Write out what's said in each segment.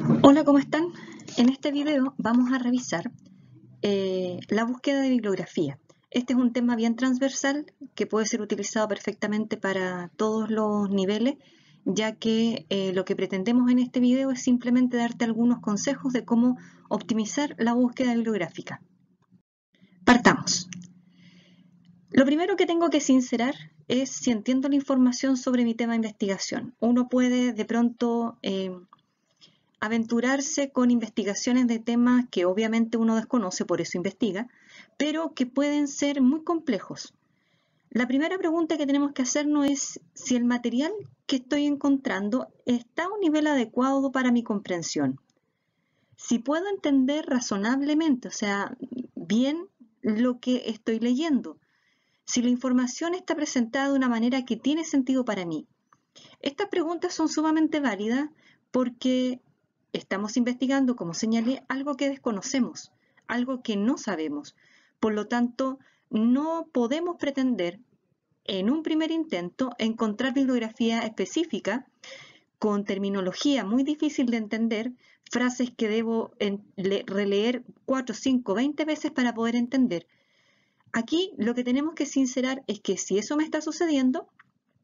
Hola, ¿cómo están? En este video vamos a revisar la búsqueda de bibliografía. Este es un tema bien transversal que puede ser utilizado perfectamente para todos los niveles, ya que lo que pretendemos en este video es simplemente darte algunos consejos de cómo optimizar la búsqueda bibliográfica. Partamos. Lo primero que tengo que sincerar es si entiendo la información sobre mi tema de investigación. Uno puede de pronto aventurarse con investigaciones de temas que obviamente uno desconoce, por eso investiga, pero que pueden ser muy complejos. La primera pregunta que tenemos que hacernos es si el material que estoy encontrando está a un nivel adecuado para mi comprensión. Si puedo entender razonablemente, o sea, bien lo que estoy leyendo. Si la información está presentada de una manera que tiene sentido para mí. Estas preguntas son sumamente válidas porque estamos investigando, como señalé, algo que desconocemos, algo que no sabemos. Por lo tanto, no podemos pretender en un primer intento encontrar bibliografía específica con terminología muy difícil de entender, frases que debo releer 4, 5, 20 veces para poder entender. Aquí lo que tenemos que sincerar es que si eso me está sucediendo,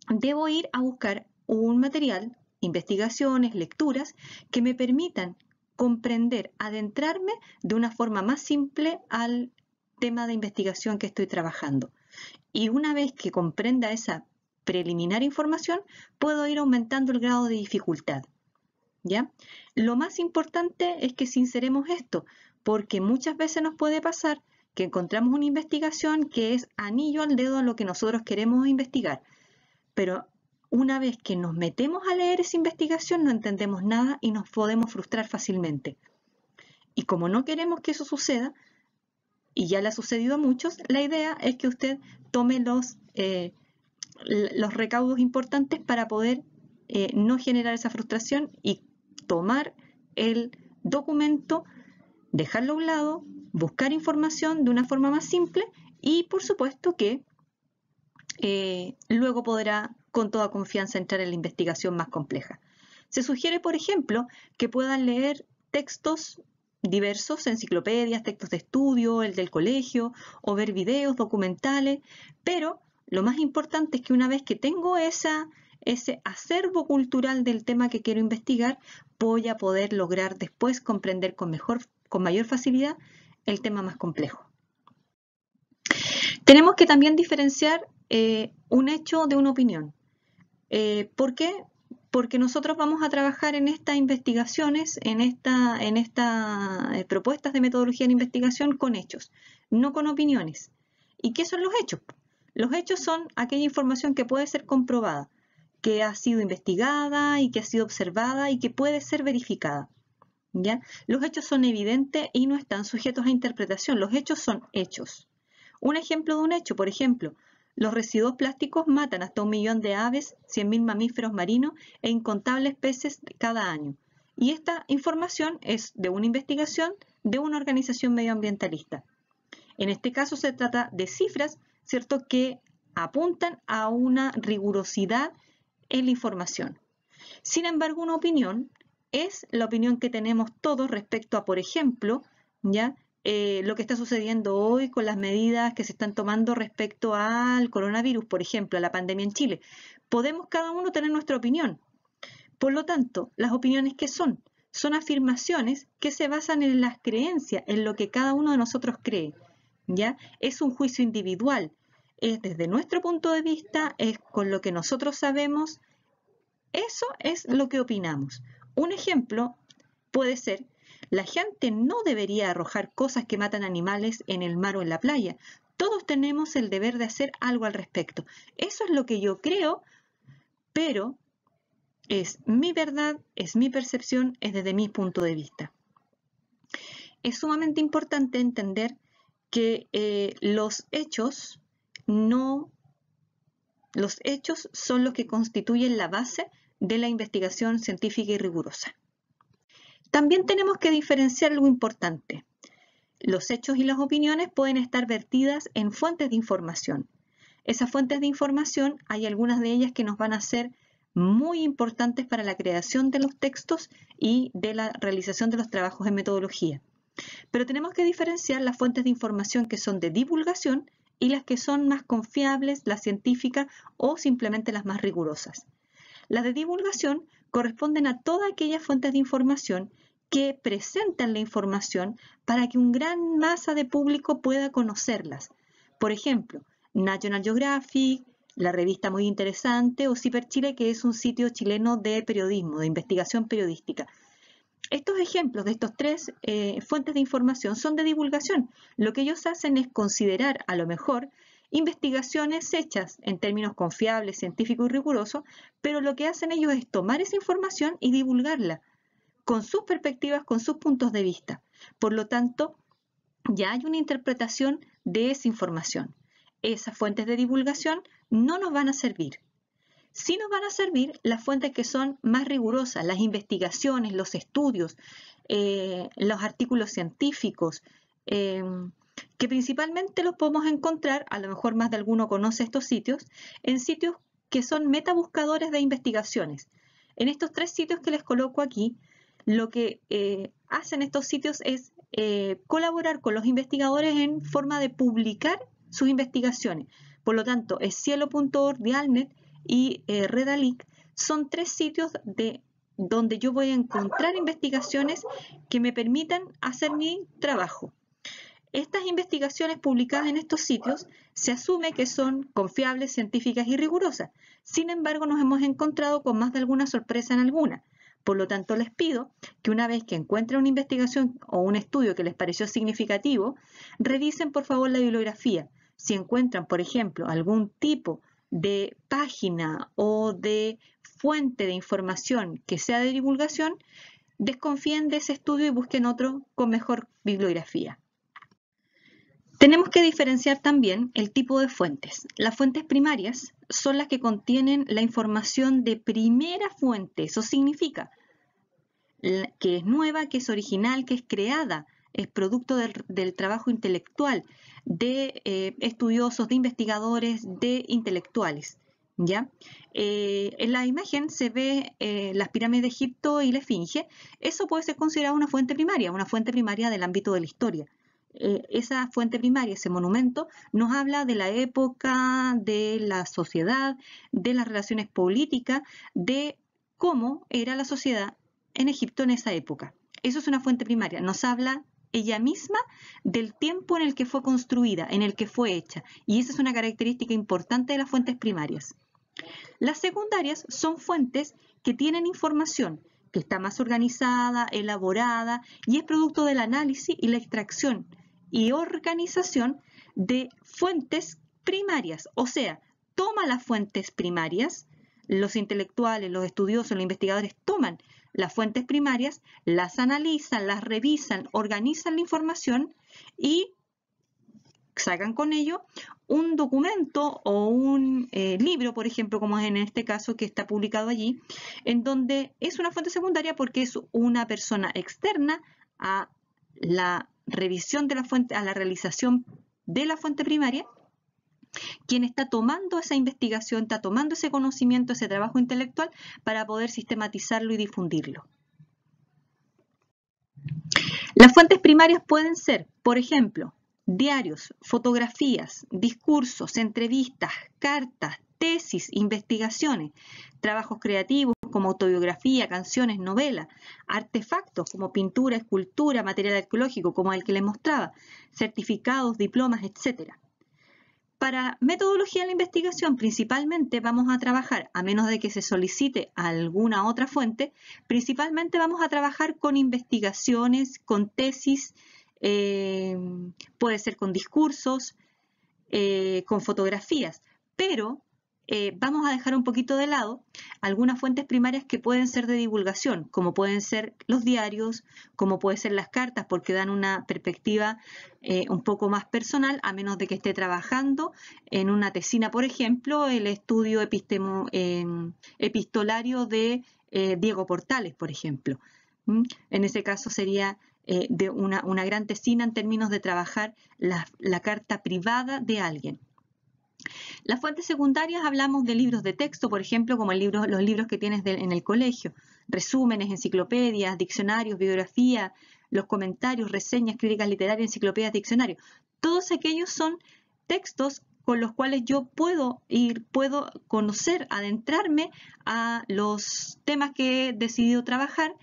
debo ir a buscar un material, investigaciones, lecturas, que me permitan comprender, adentrarme de una forma más simple al tema de investigación que estoy trabajando. Y una vez que comprenda esa preliminar información, puedo ir aumentando el grado de dificultad. ¿Ya? Lo más importante es que sinceremos esto, porque muchas veces nos puede pasar que encontramos una investigación que es anillo al dedo a lo que nosotros queremos investigar. Pero una vez que nos metemos a leer esa investigación no entendemos nada y nos podemos frustrar fácilmente. Y como no queremos que eso suceda, y ya le ha sucedido a muchos, la idea es que usted tome los recaudos importantes para poder no generar esa frustración y tomar el documento, dejarlo a un lado, buscar información de una forma más simple y por supuesto que luego podrá con toda confianza entrar en la investigación más compleja. Se sugiere, por ejemplo, que puedan leer textos diversos, enciclopedias, textos de estudio, el del colegio, o ver videos, documentales, pero lo más importante es que una vez que tengo ese acervo cultural del tema que quiero investigar, voy a poder lograr después comprender con mayor facilidad el tema más complejo. Tenemos que también diferenciar un hecho de una opinión. ¿Por qué? Porque nosotros vamos a trabajar en estas investigaciones, en estas propuestas de metodología de investigación con hechos, no con opiniones. ¿Y qué son los hechos? Los hechos son aquella información que puede ser comprobada, que ha sido investigada y que ha sido observada y que puede ser verificada. ¿Ya? Los hechos son evidentes y no están sujetos a interpretación. Los hechos son hechos. Un ejemplo de un hecho, por ejemplo, los residuos plásticos matan hasta 1 millón de aves, 100.000 mamíferos marinos e incontables peces cada año. Y esta información es de una investigación de una organización medioambientalista. En este caso se trata de cifras, ¿cierto?, que apuntan a una rigurosidad en la información. Sin embargo, una opinión es la opinión que tenemos todos respecto a, por ejemplo, ¿ya?, lo que está sucediendo hoy con las medidas que se están tomando respecto al coronavirus, por ejemplo, a la pandemia en Chile. Podemos cada uno tener nuestra opinión. Por lo tanto, las opiniones ¿qué son? Son afirmaciones que se basan en las creencias, en lo que cada uno de nosotros cree. ¿Ya? Es un juicio individual. Es desde nuestro punto de vista, es con lo que nosotros sabemos. Eso es lo que opinamos. Un ejemplo puede ser: la gente no debería arrojar cosas que matan animales en el mar o en la playa. Todos tenemos el deber de hacer algo al respecto. Eso es lo que yo creo, pero es mi verdad, es mi percepción, es desde mi punto de vista. Es sumamente importante entender que los hechos son los que constituyen la base de la investigación científica y rigurosa. También tenemos que diferenciar algo importante. Los hechos y las opiniones pueden estar vertidas en fuentes de información. Esas fuentes de información, hay algunas de ellas que nos van a ser muy importantes para la creación de los textos y de la realización de los trabajos en metodología. Pero tenemos que diferenciar las fuentes de información que son de divulgación y las que son más confiables, las científicas o simplemente las más rigurosas. Las de divulgación corresponden a todas aquellas fuentes de información que presentan la información para que una gran masa de público pueda conocerlas. Por ejemplo, National Geographic, la revista Muy Interesante o Ciper Chile, que es un sitio chileno de periodismo, de investigación periodística. Estos ejemplos de estos tres fuentes de información son de divulgación. Lo que ellos hacen es considerar, a lo mejor, investigaciones hechas en términos confiables, científicos y rigurosos, pero lo que hacen ellos es tomar esa información y divulgarla con sus perspectivas, con sus puntos de vista. Por lo tanto, ya hay una interpretación de esa información. Esas fuentes de divulgación no nos van a servir. Sí nos van a servir las fuentes que son más rigurosas, las investigaciones, los estudios, los artículos científicos, que principalmente los podemos encontrar, a lo mejor más de alguno conoce estos sitios, en sitios que son metabuscadores de investigaciones. En estos tres sitios que les coloco aquí, lo que hacen estos sitios es colaborar con los investigadores en forma de publicar sus investigaciones. Por lo tanto, Cielo.org, Dialnet y Redalyc son tres sitios donde yo voy a encontrar investigaciones que me permitan hacer mi trabajo. Estas investigaciones publicadas en estos sitios se asume que son confiables, científicas y rigurosas. Sin embargo, nos hemos encontrado con más de alguna sorpresa en alguna. Por lo tanto, les pido que una vez que encuentren una investigación o un estudio que les pareció significativo, revisen por favor la bibliografía. Si encuentran, por ejemplo, algún tipo de página o de fuente de información que sea de divulgación, desconfíen de ese estudio y busquen otro con mejor bibliografía. Tenemos que diferenciar también el tipo de fuentes. Las fuentes primarias son las que contienen la información de primera fuente. Eso significa que es nueva, que es original, que es creada, es producto del trabajo intelectual de estudiosos, de investigadores, de intelectuales. ¿Ya? En la imagen se ve las pirámides de Egipto y la Esfinge. Eso puede ser considerado una fuente primaria del ámbito de la historia. Esa fuente primaria, ese monumento, nos habla de la época, de la sociedad, de las relaciones políticas, de cómo era la sociedad en Egipto en esa época. Eso es una fuente primaria. Nos habla ella misma del tiempo en el que fue construida, en el que fue hecha. Y esa es una característica importante de las fuentes primarias. Las secundarias son fuentes que tienen información que está más organizada, elaborada y es producto del análisis y la extracción y organización de fuentes primarias. O sea, toma las fuentes primarias, los intelectuales, los estudiosos, los investigadores toman las fuentes primarias, las analizan, las revisan, organizan la información y sacan con ello un documento o un libro, por ejemplo, como es en este caso que está publicado allí, en donde es una fuente secundaria porque es una persona externa a la revisión de la fuente, a la realización de la fuente primaria, quien está tomando esa investigación, está tomando ese conocimiento, ese trabajo intelectual para poder sistematizarlo y difundirlo. Las fuentes primarias pueden ser, por ejemplo, diarios, fotografías, discursos, entrevistas, cartas, tesis, investigaciones, trabajos creativos como autobiografía, canciones, novelas, artefactos como pintura, escultura, material arqueológico como el que les mostraba, certificados, diplomas, etc. Para metodología de la investigación principalmente vamos a trabajar, a menos de que se solicite alguna otra fuente, principalmente vamos a trabajar con investigaciones, con tesis, puede ser con discursos, con fotografías, pero vamos a dejar un poquito de lado algunas fuentes primarias que pueden ser de divulgación, como pueden ser los diarios, como pueden ser las cartas, porque dan una perspectiva un poco más personal, a menos de que esté trabajando en una tesina, por ejemplo, el estudio epistolario de Diego Portales, por ejemplo. En ese caso sería de una gran tesina en términos de trabajar la carta privada de alguien. Las fuentes secundarias hablamos de libros de texto, por ejemplo, como los libros que tienes en el colegio, resúmenes, enciclopedias, diccionarios, biografía, los comentarios, reseñas, críticas literarias, enciclopedias, diccionarios. Todos aquellos son textos con los cuales yo puedo conocer, adentrarme a los temas que he decidido trabajar,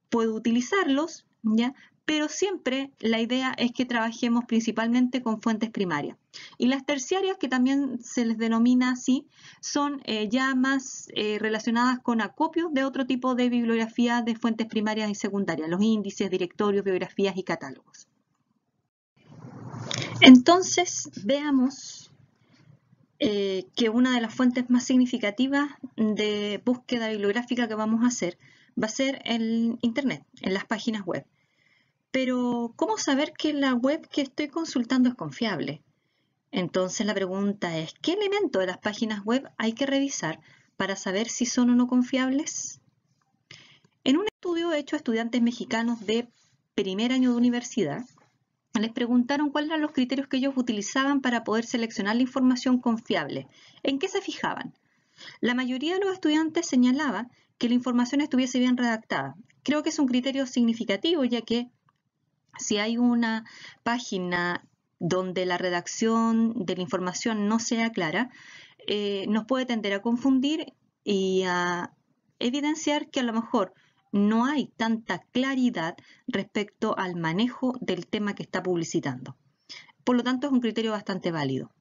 puedo utilizarlos, ¿ya? Pero siempre la idea es que trabajemos principalmente con fuentes primarias. Y las terciarias, que también se les denomina así, son ya más relacionadas con acopios de otro tipo de bibliografía de fuentes primarias y secundarias, los índices, directorios, biografías y catálogos. Entonces, veamos que una de las fuentes más significativas de búsqueda bibliográfica que vamos a hacer va a ser en Internet, en las páginas web. Pero, ¿cómo saber que la web que estoy consultando es confiable? Entonces la pregunta es, ¿qué elementos de las páginas web hay que revisar para saber si son o no confiables? En un estudio hecho a estudiantes mexicanos de primer año de universidad, les preguntaron cuáles eran los criterios que ellos utilizaban para poder seleccionar la información confiable. ¿En qué se fijaban? La mayoría de los estudiantes señalaba que la información estuviese bien redactada. Creo que es un criterio significativo, ya que si hay una página donde la redacción de la información no sea clara, nos puede tender a confundir y a evidenciar que a lo mejor no hay tanta claridad respecto al manejo del tema que está publicitando. Por lo tanto, es un criterio bastante válido.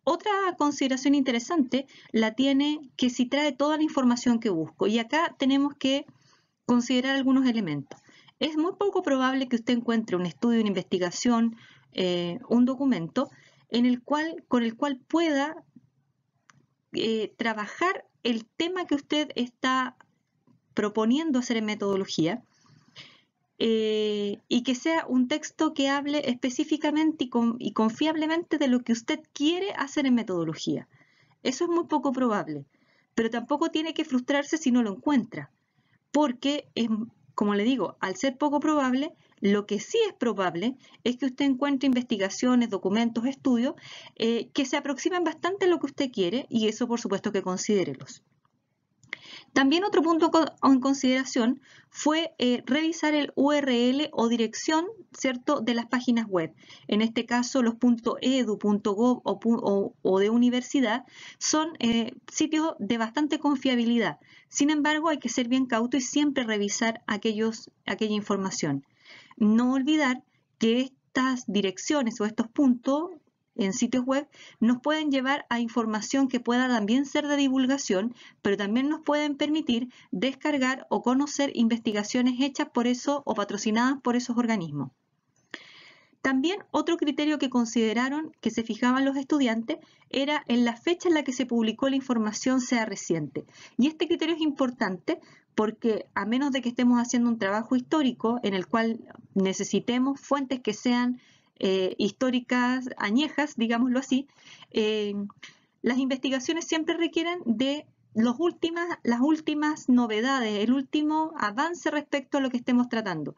Otra consideración interesante la tiene que si trae toda la información que busco. Y acá tenemos que considerar algunos elementos. Es muy poco probable que usted encuentre un estudio, una investigación, un documento con el cual pueda trabajar el tema que usted está proponiendo hacer en metodología y que sea un texto que hable específicamente y confiablemente de lo que usted quiere hacer en metodología. Eso es muy poco probable, pero tampoco tiene que frustrarse si no lo encuentra, porque como le digo, al ser poco probable, lo que sí es probable es que usted encuentre investigaciones, documentos, estudios que se aproximan bastante a lo que usted quiere, y eso por supuesto que considérelos. También otro punto en consideración fue revisar el URL o dirección, ¿cierto?, de las páginas web. En este caso, los .edu, .gov o de universidad son sitios de bastante confiabilidad. Sin embargo, hay que ser bien cauto y siempre revisar aquella información. No olvidar que estas direcciones o estos puntos en sitios web nos pueden llevar a información que pueda también ser de divulgación, pero también nos pueden permitir descargar o conocer investigaciones hechas por eso o patrocinadas por esos organismos. También otro criterio que consideraron, que se fijaban los estudiantes, era en la fecha en la que se publicó la información sea reciente. Y este criterio es importante porque a menos de que estemos haciendo un trabajo histórico en el cual necesitemos fuentes que sean históricas, añejas, digámoslo así, las investigaciones siempre requieren de las últimas novedades, el último avance respecto a lo que estemos tratando.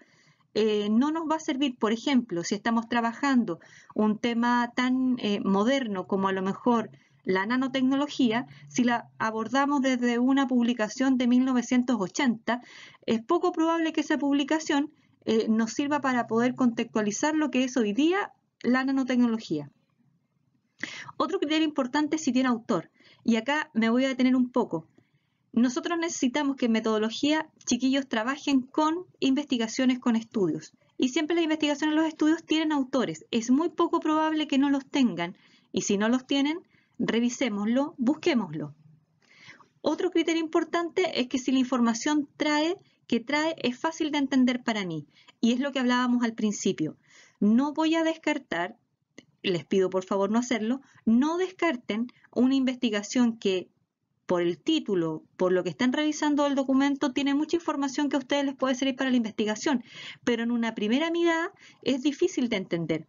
No nos va a servir, por ejemplo, si estamos trabajando un tema tan moderno como a lo mejor la nanotecnología, si la abordamos desde una publicación de 1980, es poco probable que esa publicación nos sirva para poder contextualizar lo que es hoy día la nanotecnología. Otro criterio importante es si tiene autor, y acá me voy a detener un poco. Nosotros necesitamos que en metodología, chiquillos, trabajen con investigaciones, con estudios. Y siempre las investigaciones, los estudios tienen autores. Es muy poco probable que no los tengan. Y si no los tienen, revisémoslo, busquémoslo. Otro criterio importante es que si la información que trae es fácil de entender para mí. Y es lo que hablábamos al principio. No voy a descartar, les pido por favor no hacerlo, no descarten una investigación que por el título, por lo que están revisando el documento, tiene mucha información que a ustedes les puede servir para la investigación, pero en una primera mirada es difícil de entender.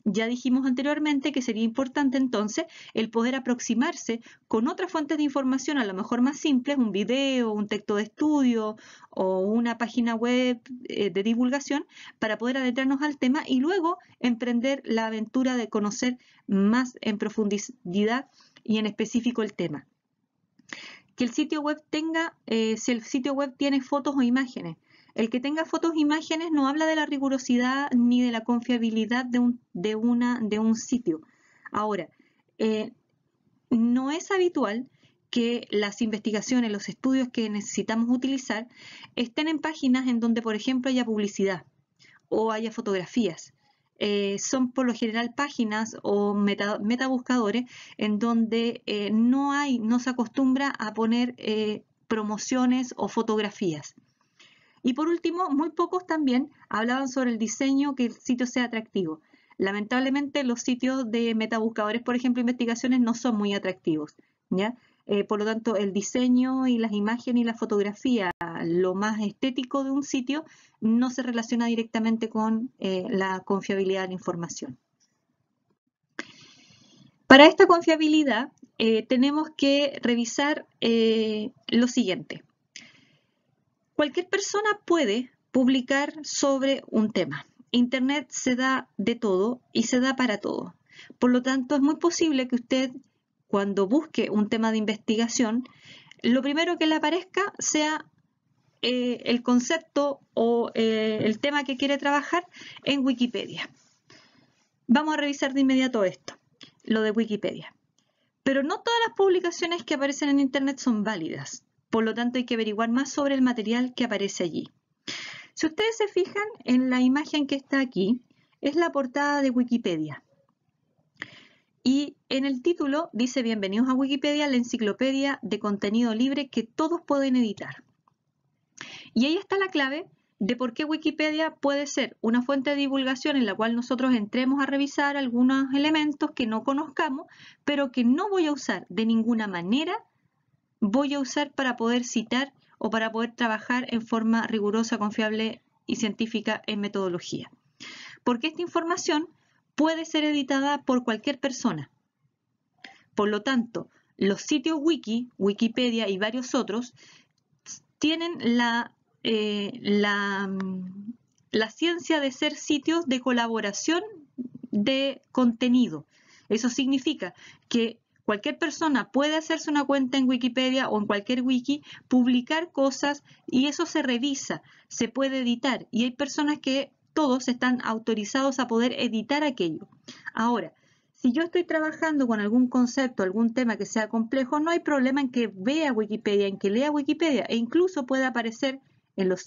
Ya dijimos anteriormente que sería importante entonces el poder aproximarse con otras fuentes de información, a lo mejor más simples, un video, un texto de estudio o una página web de divulgación, para poder adentrarnos al tema y luego emprender la aventura de conocer más en profundidad y en específico el tema. Que el sitio web tenga, si el sitio web tiene fotos o imágenes. El que tenga fotos e imágenes no habla de la rigurosidad ni de la confiabilidad de un sitio. Ahora, no es habitual que las investigaciones, los estudios que necesitamos utilizar estén en páginas en donde, por ejemplo, haya publicidad o haya fotografías. Son por lo general páginas o metabuscadores en donde no se acostumbra a poner promociones o fotografías. Y por último, muy pocos también hablaban sobre el diseño, que el sitio sea atractivo. Lamentablemente los sitios de metabuscadores, por ejemplo, investigaciones, no son muy atractivos, ¿ya? Por lo tanto, el diseño y las imágenes y la fotografía, lo más estético de un sitio, no se relaciona directamente con la confiabilidad de la información. Para esta confiabilidad tenemos que revisar lo siguiente. Cualquier persona puede publicar sobre un tema. Internet se da de todo y se da para todo. Por lo tanto, es muy posible que usted, cuando busque un tema de investigación, lo primero que le aparezca sea el concepto o el tema que quiere trabajar en Wikipedia. Vamos a revisar de inmediato esto, lo de Wikipedia. Pero no todas las publicaciones que aparecen en Internet son válidas. Por lo tanto, hay que averiguar más sobre el material que aparece allí. Si ustedes se fijan en la imagen que está aquí, es la portada de Wikipedia. Y en el título dice: bienvenidos a Wikipedia, la enciclopedia de contenido libre que todos pueden editar. Y ahí está la clave de por qué Wikipedia puede ser una fuente de divulgación en la cual nosotros entremos a revisar algunos elementos que no conozcamos, pero que no voy a usar de ninguna manera, voy a usar para poder citar o para poder trabajar en forma rigurosa, confiable y científica en metodología. Porque esta información puede ser editada por cualquier persona. Por lo tanto, los sitios wiki, Wikipedia y varios otros, tienen la ciencia de ser sitios de colaboración de contenido. Eso significa que cualquier persona puede hacerse una cuenta en Wikipedia o en cualquier wiki, publicar cosas y eso se revisa, se puede editar y hay personas que todos están autorizados a poder editar aquello. Ahora, si yo estoy trabajando con algún concepto, algún tema que sea complejo, no hay problema en que vea Wikipedia, en que lea Wikipedia e incluso puede aparecer en los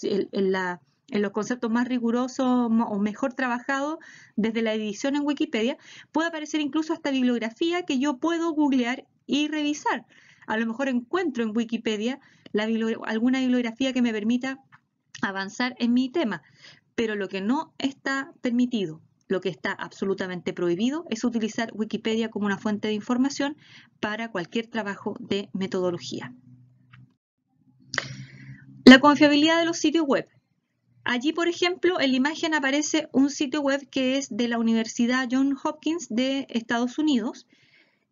conceptos más rigurosos o mejor trabajados desde la edición en Wikipedia, puede aparecer incluso hasta bibliografía que yo puedo googlear y revisar. A lo mejor encuentro en Wikipedia alguna bibliografía que me permita avanzar en mi tema, pero lo que no está permitido, lo que está absolutamente prohibido, es utilizar Wikipedia como una fuente de información para cualquier trabajo de metodología. La confiabilidad de los sitios web. Allí, por ejemplo, en la imagen aparece un sitio web que es de la Universidad Johns Hopkins de Estados Unidos.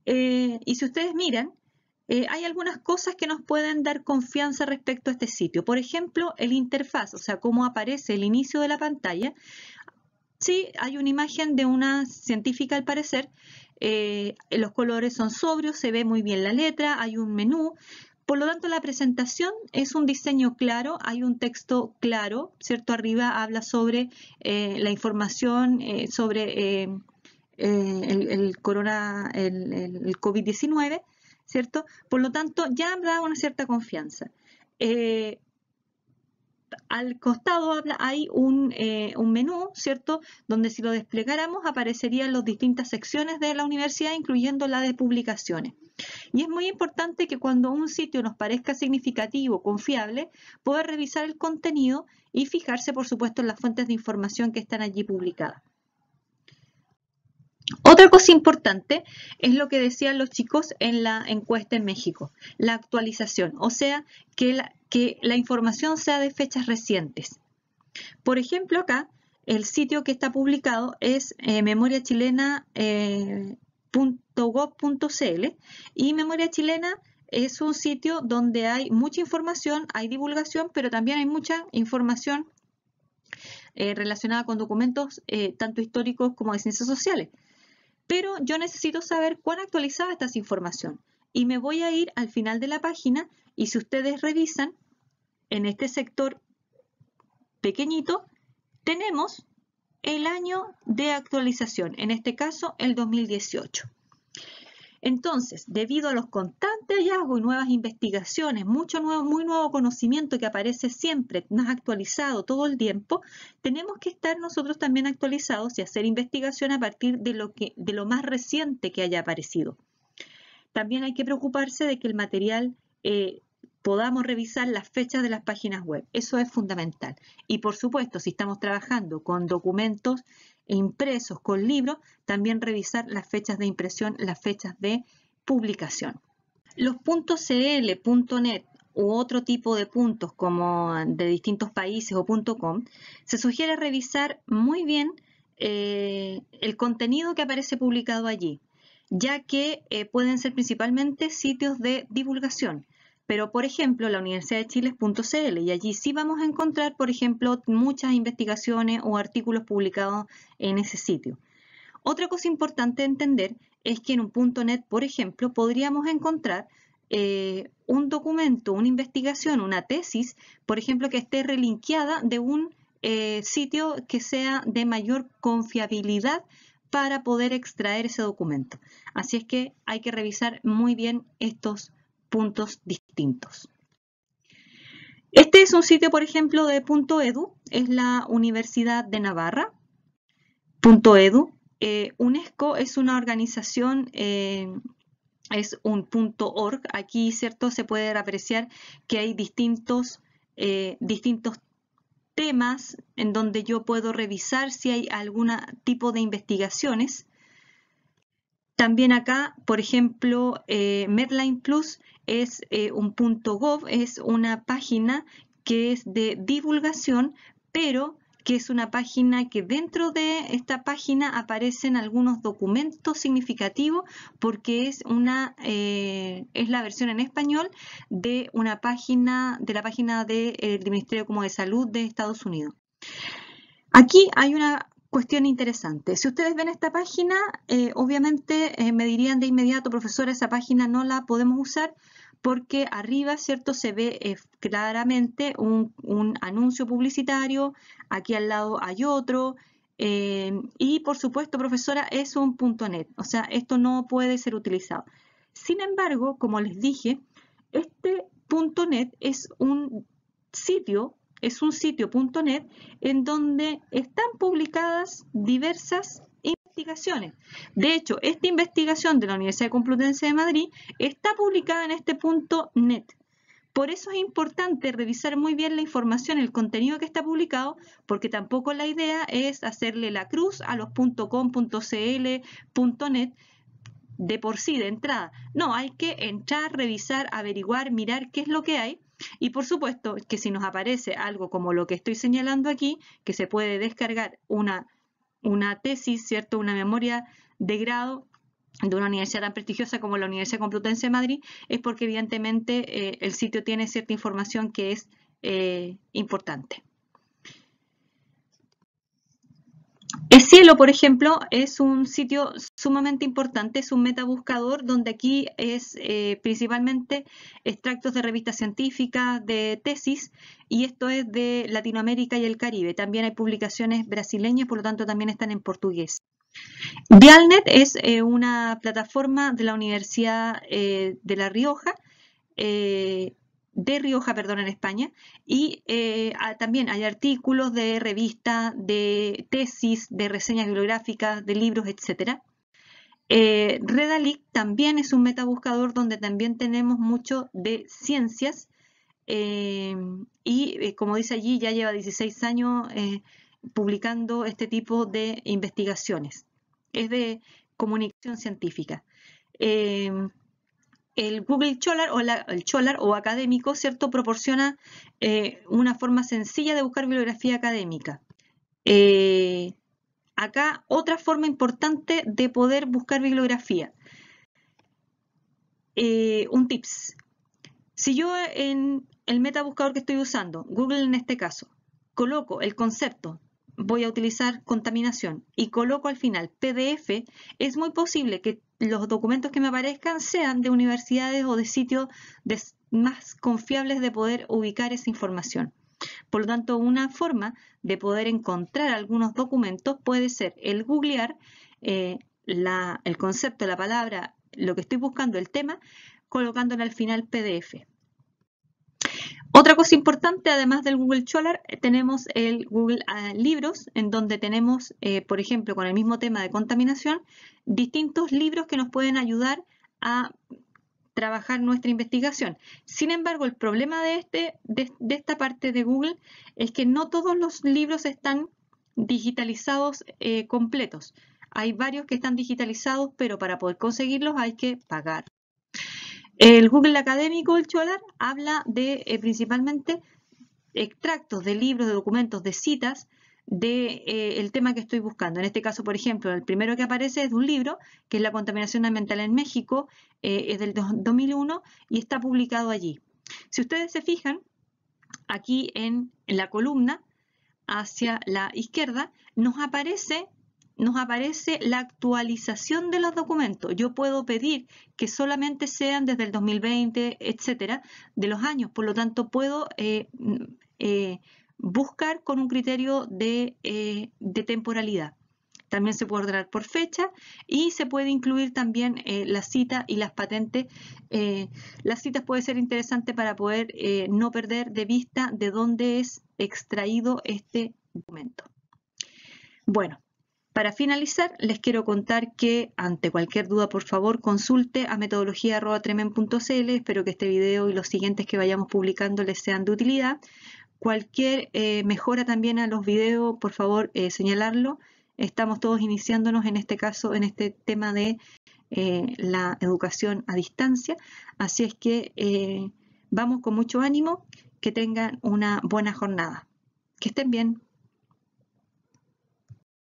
Y si ustedes miran, hay algunas cosas que nos pueden dar confianza respecto a este sitio. Por ejemplo, el interfaz, o sea, cómo aparece el inicio de la pantalla. Sí, hay una imagen de una científica al parecer. Los colores son sobrios, se ve muy bien la letra, hay un menú. Por lo tanto, la presentación es un diseño claro, hay un texto claro, ¿cierto? Arriba habla sobre la información sobre el COVID-19, ¿cierto? Por lo tanto, ya da una cierta confianza. Al costado hay un menú, ¿cierto? Donde si lo desplegáramos aparecerían las distintas secciones de la universidad, incluyendo la de publicaciones. Y es muy importante que cuando un sitio nos parezca significativo, confiable, poder revisar el contenido y fijarse, por supuesto, en las fuentes de información que están allí publicadas. Otra cosa importante es lo que decían los chicos en la encuesta en México, la actualización, o sea, que la información sea de fechas recientes. Por ejemplo, acá el sitio que está publicado es memoriachilena.gov.cl y Memoria Chilena es un sitio donde hay mucha información, hay divulgación, pero también hay mucha información relacionada con documentos tanto históricos como de ciencias sociales. Pero yo necesito saber cuán actualizada está esa información. Y me voy a ir al final de la página y si ustedes revisan, en este sector pequeñito, tenemos el año de actualización, en este caso el 2018. Entonces, debido a los constantes hallazgos y nuevas investigaciones, muy nuevo conocimiento que aparece siempre más actualizado todo el tiempo, tenemos que estar nosotros también actualizados y hacer investigación a partir de lo más reciente que haya aparecido. También hay que preocuparse de que el material podamos revisar las fechas de las páginas web. Eso es fundamental. Y por supuesto, si estamos trabajando con documentos impresos, con libros, también revisar las fechas de impresión, las fechas de publicación. Los .cl, .net u otro tipo de puntos como de distintos países o .com, se sugiere revisar muy bien el contenido que aparece publicado allí, ya que pueden ser principalmente sitios de divulgación. Pero, por ejemplo, la Universidad de Chile es .cl y allí sí vamos a encontrar, por ejemplo, muchas investigaciones o artículos publicados en ese sitio. Otra cosa importante de entender es que en un .net, por ejemplo, podríamos encontrar un documento, una investigación, una tesis, por ejemplo, que esté relinkeada de un sitio que sea de mayor confiabilidad para poder extraer ese documento. Así es que hay que revisar muy bien estos puntos distintos. Este es un sitio, por ejemplo, de .edu, es la Universidad de Navarra. .edu. UNESCO es una organización, es un .org. Aquí, ¿cierto?, se puede apreciar que hay distintos temas en donde yo puedo revisar si hay algún tipo de investigaciones. También acá, por ejemplo, Medline Plus es un .gov, es una página que es de divulgación, pero que es una página que dentro de esta página aparecen algunos documentos significativos porque es la versión en español de una página, de la página del Ministerio como de Salud de Estados Unidos. Aquí hay una cuestión interesante. Si ustedes ven esta página, obviamente me dirían de inmediato, profesora, esa página no la podemos usar porque arriba, ¿cierto?, se ve claramente un anuncio publicitario, aquí al lado hay otro, y por supuesto, profesora, es un .net, o sea, esto no puede ser utilizado. Sin embargo, como les dije, este .net es un sitio .net en donde están publicadas diversas investigaciones. De hecho, esta investigación de la Universidad Complutense de Madrid está publicada en este .net. Por eso es importante revisar muy bien la información, el contenido que está publicado, porque tampoco la idea es hacerle la cruz a los .com, .cl, .net de por sí, de entrada. No, hay que entrar, revisar, averiguar, mirar qué es lo que hay. Y por supuesto que si nos aparece algo como lo que estoy señalando aquí, que se puede descargar una tesis, ¿cierto?, una memoria de grado de una universidad tan prestigiosa como la Universidad Complutense de Madrid, es porque evidentemente el sitio tiene cierta información que es importante. Cielo, por ejemplo, es un sitio sumamente importante, es un metabuscador donde aquí es principalmente extractos de revistas científicas, de tesis, y esto es de Latinoamérica y el Caribe. También hay publicaciones brasileñas, por lo tanto también están en portugués. Dialnet es una plataforma de la Universidad de La Rioja, en España, y también hay artículos de revistas, de tesis, de reseñas bibliográficas, de libros, etc. Redalyc también es un metabuscador donde también tenemos mucho de ciencias y como dice allí, ya lleva 16 años publicando este tipo de investigaciones. Es de comunicación científica. El Google Scholar el Scholar o académico, ¿cierto?, proporciona una forma sencilla de buscar bibliografía académica. Acá otra forma importante de poder buscar bibliografía. Un tips. Si yo en el metabuscador que estoy usando, Google en este caso, coloco el concepto, voy a utilizar contaminación y coloco al final PDF, es muy posible que los documentos que me aparezcan sean de universidades o de sitios más confiables de poder ubicar esa información. Por lo tanto, una forma de poder encontrar algunos documentos puede ser el googlear el concepto, la palabra, lo que estoy buscando, el tema, colocándole al final PDF. Otra cosa importante, además del Google Scholar, tenemos el Google Libros, en donde tenemos, por ejemplo, con el mismo tema de contaminación, distintos libros que nos pueden ayudar a trabajar nuestra investigación. Sin embargo, el problema de esta parte de Google es que no todos los libros están digitalizados completos. Hay varios que están digitalizados, pero para poder conseguirlos hay que pagar. El Google Académico, el Scholar, habla de principalmente extractos de libros, de documentos, de citas del tema que estoy buscando. En este caso, por ejemplo, el primero que aparece es de un libro, que es La contaminación ambiental en México, es del 2001 y está publicado allí. Si ustedes se fijan, aquí en la columna hacia la izquierda nos aparece la actualización de los documentos. Yo puedo pedir que solamente sean desde el 2020, etcétera, de los años. Por lo tanto, puedo buscar con un criterio de temporalidad. También se puede ordenar por fecha y se puede incluir también la cita y las patentes. Las citas puede ser interesante para poder no perder de vista de dónde es extraído este documento. Bueno, para finalizar, les quiero contar que ante cualquier duda, por favor, consulte a metodología@tremen.cl. Espero que este video y los siguientes que vayamos publicando les sean de utilidad. Cualquier mejora también a los videos, por favor, señalarlo. Estamos todos iniciándonos en este caso, en este tema de la educación a distancia. Así es que vamos con mucho ánimo, que tengan una buena jornada. Que estén bien.